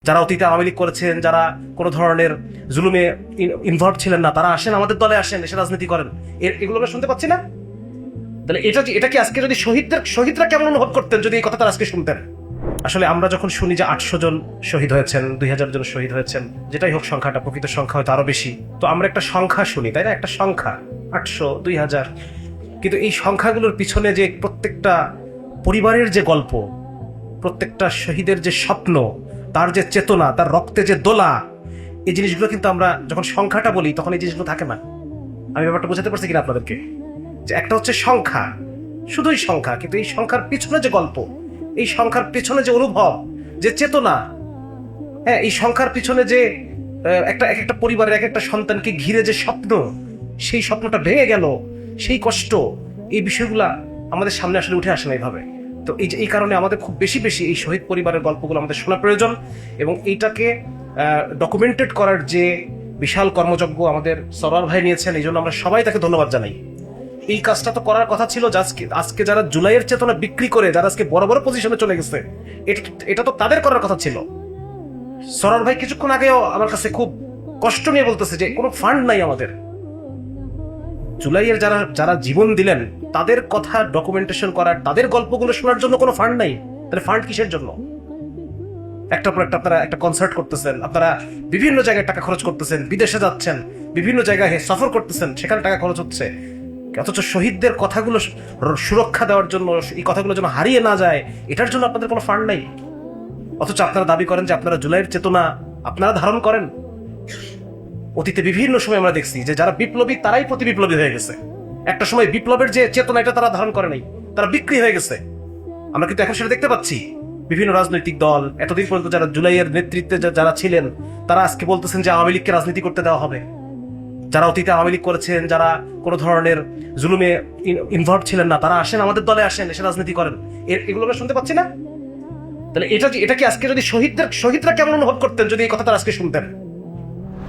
যারা অতীতে আওয়ামী লীগ করেছেন, যারা কোনো ধরনের জুলুমে ইনভলভ ছিলেন না, তারা আসেন, আমাদের দলে আসেন, এসে রাজনীতি করেন। এগুলো আমরা শুনতে পাচ্ছি না? তাহলে এটা কি আজকে যদি শহীদরা কেমন অনুভব করতেন যদি এই কথাটা আজকে শুনতেন? আসলে আমরা যখন শুনি যে 800 জন শহীদ হয়েছেন, 2000 জন শহীদ হয়েছেন, যেটাই হোক সংখ্যাটা, প্রকৃত সংখ্যা হয়তো আরো বেশি, তো আমরা একটা সংখ্যা শুনি, তাই না? একটা সংখ্যা 800, 2000, কিন্তু এই সংখ্যাগুলোর পিছনে যে প্রত্যেকটা পরিবারের যে গল্প, প্রত্যেকটা শহীদের যে স্বপ্ন, তার যে চেতনা, তার রক্তে যে দোলা, এই জিনিসগুলো কিন্তু আমরা যখন সংখ্যাটা বলি তখন এই জিনিসগুলো থাকে না। আমি ব্যাপারটা বোঝাতে পারছি কিনা আপনাদেরকে? যে একটা হচ্ছে সংখ্যা, শুধুই সংখ্যা, কিন্তু এই সংখ্যার পিছনে যে গল্প, এই সংখ্যার পিছনে যে অনুভব, যে চেতনা, হ্যাঁ, এই সংখ্যার পিছনে যে একটা পরিবারের এক একটা সন্তানকে ঘিরে যে স্বপ্ন, সেই স্বপ্নটা ভেঙে গেল, সেই কষ্ট, এই বিষয়গুলা আমাদের সামনে আসলে উঠে আসে না এইভাবে। তো এই কারণে আমাদের খুব বেশি এই শহীদ পরিবারের গল্পগুলো আমাদের শোনা প্রয়োজন, এবং এইটাকে ডকুমেন্টেড করার যে বিশাল কর্মযজ্ঞ আমাদের সরওয়ার ভাই নিয়েছেন, এই জন্য আমরা সবাই তাকে ধন্যবাদ জানাই। এই কাজটা তো করার কথা ছিল আজকে যারা জুলাইয়ের চেতনা বিক্রি করে যারা আজকে বড় বড় পজিশনে চলে গেছে, এটা তো তাদের করার কথা ছিল। সরওয়ার ভাই কিছুক্ষণ আগেও আমার কাছে খুব কষ্ট নিয়ে বলতেছে যে কোনো ফান্ড নাই আমাদের। জুলাইয়ের যারা জীবন দিলেন তাদের কথা ডকুমেন্টেশন করার, তাদের গল্পগুলো শোনার জন্য কোনো ফান্ড নাই। তাহলে ফান্ড কিসের জন্য? একটার পর একটা আপনারা একটা কনসার্ট করতেছেন, আপনারা বিভিন্ন জায়গায় টাকা খরচ করতেছেন, বিদেশে যাচ্ছেন, বিভিন্ন জায়গায় সফর করতেছেন, সেখানে টাকা খরচ হচ্ছে, অথচ শহীদদের কথাগুলো সুরক্ষা দেওয়ার জন্য, এই কথাগুলো যেন হারিয়ে না যায়, এটার জন্য আপনাদের কোনো ফান্ড নাই। অথচ আপনারা দাবি করেন যে আপনারা জুলাইয়ের চেতনা আপনারা ধারণ করেন। অতীতে বিভিন্ন সময় আমরা দেখছি যে যারা বিপ্লবী তারাই প্রতি বিপ্লবী হয়ে গেছে। একটা সময় বিপ্লবের যে চেতনা, এটা তারা ধারণ করে নাই, তারা বিক্রি হয়ে গেছে। আমরা কিন্তু এখন সেটা দেখতে পাচ্ছি। বিভিন্ন রাজনৈতিক দল এতদিন পর্যন্ত যারা জুলাইয়ের নেতৃত্বে যারা ছিলেন, তারা আজকে বলতেছেন যে আওয়ামী লীগকে রাজনীতি করতে দেওয়া হবে। যারা অতীতে আওয়ামী লীগ করেছেন, যারা কোনো ধরনের জুলুমে ইনভলভ ছিলেন না, তারা আসেন, আমাদের দলে আসেন, এসে রাজনীতি করেন। এগুলো আমরা শুনতে পাচ্ছি না? তাহলে এটা কি আজকে যদি শহীদরা কেমন অনুভব করতেন যদি এই কথাটা আজকে শুনতেন?